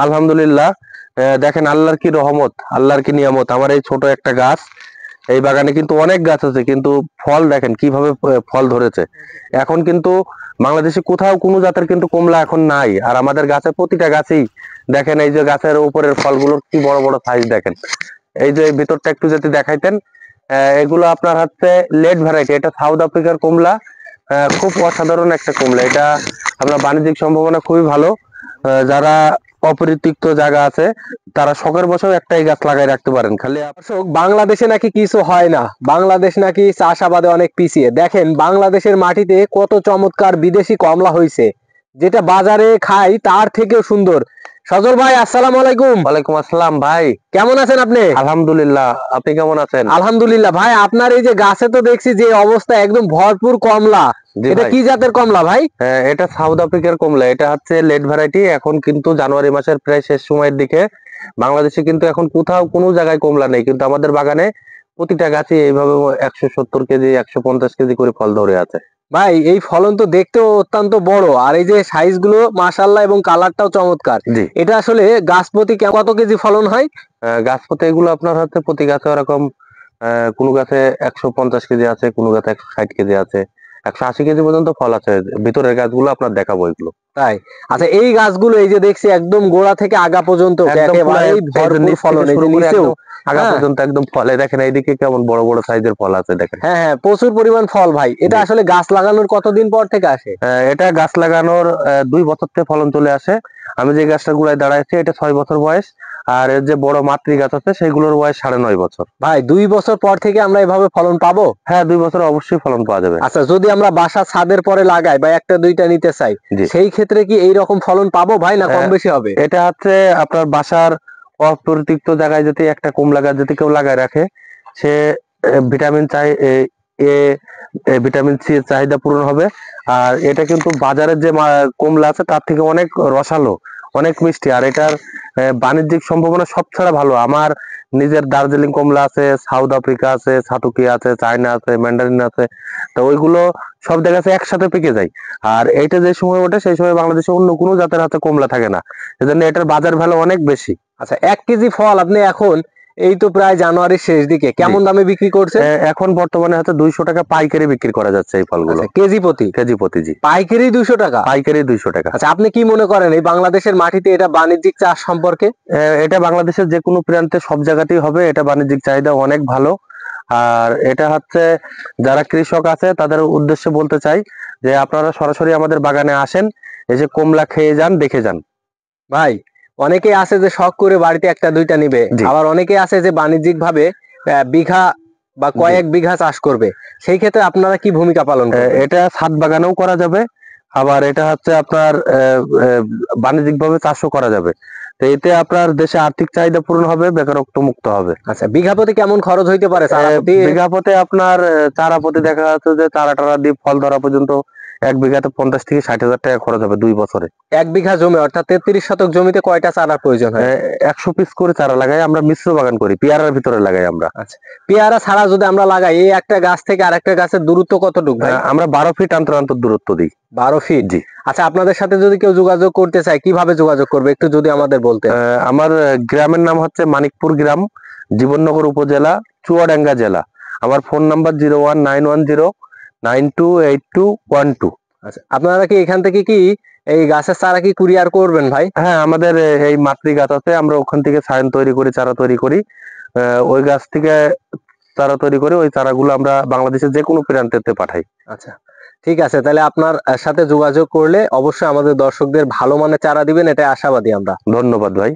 আলহামদুলিল্লাহ। দেখেন আল্লাহর কি রহমত, আল্লাহর কি নিয়ামত। আমার এই ছোট একটা গাছ, এই বাগানে কিন্তু অনেক গাছ আছে, কিন্তু ফল দেখেন কিভাবে ফল ধরেছে। এখন কিন্তু বাংলাদেশে কোথাও কোনো জাতের কিন্তু কমলা এখন নাই। আর আমাদের গাছের প্রতিটা গাছেই দেখেন, এই যে গাছের উপরের ফলগুলোর কি বড় বড় সাইজ দেখেন। এই যে ভিতরটা একটু যদি দেখাইতেন, এগুলো আপনার হচ্ছে লেট ভ্যারাইটি, এটা সাউথ আফ্রিকার কমলা। খুব অসাধারণ একটা কমলা এটা। আপনার বাণিজ্যিক সম্ভাবনা খুবই ভালো। যারা অপরিত্যক্ত জায়গা আছে তারা শখের বসেও একটাই গাছ লাগাই রাখতে পারেন। খালি দর্শক, বাংলাদেশে নাকি কিছু হয় না, বাংলাদেশ নাকি চাষাবাদে অনেক পিছিয়ে। দেখেন বাংলাদেশের মাটিতে কত চমৎকার বিদেশি কমলা হয়েছে, যেটা বাজারে খাই তার থেকেও সুন্দর। সজল ভাই, আসসালামু আলাইকুম। ওয়ালাইকুম আসসালাম ভাই। কেমন আছেন আপনি? আলহামদুলিল্লাহ, আপনি কেমন আছেন? আলহামদুলিল্লাহ ভাই। আপনার এই যে গাছে তো দেখছি যে অবস্থা, একদম ভরপুর কমলা। জি এটা ভাই। কি জাতের কমলা ভাই? এটা সাউথ আফ্রিকার কমলা, এটা হচ্ছে লেট ভ্যারাইটি। এখন কিন্তু জানুয়ারি মাসের প্রায় শেষ সময়ের দিকে। বাংলাদেশে কিন্তু এখন কোথাও কোনো জায়গায় কমলা নেই, কিন্তু আমাদের বাগানে প্রতিটা গাছে এইভাবে 170 কেজি 150 কেজি করে ফল ধরে আছে। ভাই এই ফলন তো দেখতেও অত্যন্ত বড়, আর এই যে সাইজ গুলো মাশাআল্লাহ, এবং কালারটাও চমৎকার। জি। এটা আসলে গাছ প্রতি কত কেজি ফলন হয়? গাছ পথে এগুলো আপনার হচ্ছে প্রতি গাছে ওরকম কোনো গাছে 150 কেজি আছে, কোনো গাছে 160 কেজি আছে, 180 কেজি পর্যন্ত ফল আছে। ভিতরের গাছগুলো আপনার দেখাবো এগুলো। তাই? আচ্ছা, এই গাছগুলো এই যে দেখছি একদম গোড়া থেকে আগা পর্যন্ত একদম পুরো একেবারেই এই যে ভরপুর নিচ থেকে ফলন, এই শুরু যে করে নিচেও। একদম আগা হ্যাঁ পর্যন্ত একদম ফলে দেখেন, এইদিকে কেমন বড় বড় সাইজের ফল আছে দেখেন। হ্যাঁ হ্যাঁ, প্রচুর পরিমাণ ফল ভাই। এটা জি। আসলে গাছ লাগানোর কতদিন পর থেকে আসে? এটা গাছ লাগানোর 2 বছর থেকে ফলন চলে আসে। আমি যে গাছটা গুড়ায় দাঁড়াইছি এটা 6 বছর বয়স। আর এর যে বড় মাতৃ গাছ আছে সেগুলোর বয়স 9.5 বছর। ভাই 2 বছর পর থেকে আমরা এভাবে ফলন পাবো? হ্যাঁ, 2 বছরে অবশ্যই ফলন পাওয়া যাবে। আচ্ছা, যদি আমরা বাসা ছাদের পরে লাগাই বা একটা দুইটা নিতে চাই, জি। সেই ক্ষেত্রে কি এই রকম ফলন পাবো ভাই, না কম বেশি হবে? এটা হচ্ছে আপনার বাসার অপরিত্যক্ত জায়গায় যদি একটা কমলা গাছ যদি কেউ লাগায় রাখে, সে ভিটামিন চাই এ ভিটামিন সি এর চাহিদা পূরণ হবে। আর এটা কিন্তু বাজারের যে কমলা আছে তার থেকে অনেক রসালো, অনেক মিষ্টি। আর এটার বাণিজ্যিক সম্ভাবনা সব ছাড়া ভালো। আমার নিজের দার্জিলিং কমলা আছে, সাউথ আফ্রিকা আছে, সাতুকি আছে, চায়না আছে, ম্যান্ডারিন আছে। তো ওইগুলো সব দেখাচ্ছে একসাথে পেকে যায়। আর এইটা যে সময় ওঠে সেই সময় বাংলাদেশে অন্য কোনো জাতের হাতে কমলা থাকে না, এজন্য এটার বাজার ভ্যালু অনেক বেশি। আচ্ছা, 1 কেজি ফল আপনি এখন, এই তো প্রায় জানুয়ারির শেষ দিকে, জি। কেমন দামে বিক্রি করছেন? এখন বর্তমানে হচ্ছে 200 টাকা পাইকারি বিক্রি করা যাচ্ছে এই ফলগুলো। আচ্ছা, কেজি প্রতি? কেজি প্রতি, জি। পাইকারি 200 টাকা? পাইকারি 200 টাকা। আচ্ছা, আপনি কি মনে করেন এই বাংলাদেশের মাটিতে এটা বাণিজ্যিক চাষ সম্পর্কে? এটা বাংলাদেশের যে কোনো প্রান্তে সব জায়গাতেই হবে, এটা বাণিজ্যিক চাহিদা অনেক ভালো। আর এটা হচ্ছে যারা কৃষক আছে তাদের উদ্দেশ্যে বলতে চাই যে আপনারা সরাসরি আমাদের বাগানে আসেন, এসে কমলা খেয়ে যান, দেখে যান। ভাই অনেকে আছে যে শখ করে বাড়িতে একটা দুইটা নিবে, জি। আবার অনেকে আছে যে বাণিজ্যিক ভাবে বিঘা বা জি। কয়েক বিঘা চাষ করবে। সেই ক্ষেত্রে আপনারা কি ভূমিকা পালন করবেন? এটা ছাদ বাগানেও করা যাবে, আবার এটা হচ্ছে আপনার বাণিজ্যিক ভাবে চাষও করা যাবে। তো এতে আপনার দেশে আর্থিক চাহিদা পূরণ হবে, বেকারত্ব মুক্ত হবে। আচ্ছা, বিঘা প্রতি কেমন খরচ হইতে পারে চারা প্রতি? বিঘা প্রতি আপনার চারা প্রতি দেখা যাচ্ছে যে চারা টারা দিয়ে ফল ধরা পর্যন্ত 1 বিঘাতে 50 থেকে 60 হাজার টাকা খরচ হবে 2 বছরে। 1 বিঘা জমি অর্থাৎ 33 শতক জমিতে কয়টা চারার প্রয়োজন হয়? 100 পিস করে চারা লাগাই আমরা, মিশ্র বাগান করি, পেয়ারার ভিতরে লাগাই আমরা। আচ্ছা, পেয়ারা ছাড়া যদি আমরা লাগাই, এই একটা গাছ থেকে আরেকটা গাছের দূরত্ব কতটুকু ভাই? আমরা 12 ফিট অন্তর অন্তর দূরত্ব দিই। 12 ফিট? জি। আচ্ছা, আপনাদের সাথে যদি কেউ যোগাযোগ করতে চায় কিভাবে যোগাযোগ করবে, একটু যদি আমাদের বলতেন। আমার গ্রামের নাম হচ্ছে মানিকপুর গ্রাম, জীবননগর উপজেলা, চুয়াডাঙ্গা জেলা। আমার ফোন নাম্বার 01910928212। আচ্ছা, আপনারা কি এখান থেকে কি এই গাছের চারা কি কুরিয়ার করবেন ভাই? হ্যাঁ, আমাদের এই মাতৃ গাছ আছে, আমরা ওখান থেকে সায়ন তৈরি করি, চারা তৈরি করি। ওই গাছ থেকে চারা তৈরি করে ওই চারাগুলো আমরা বাংলাদেশের যে কোনো প্রান্তে পাঠাই। আচ্ছা, ঠিক আছে। তাহলে আপনার সাথে যোগাযোগ করলে অবশ্যই আমাদের দর্শকদের ভালো মানের চারা দিবেন, এটা আশাবাদী আমরা। ধন্যবাদ ভাই।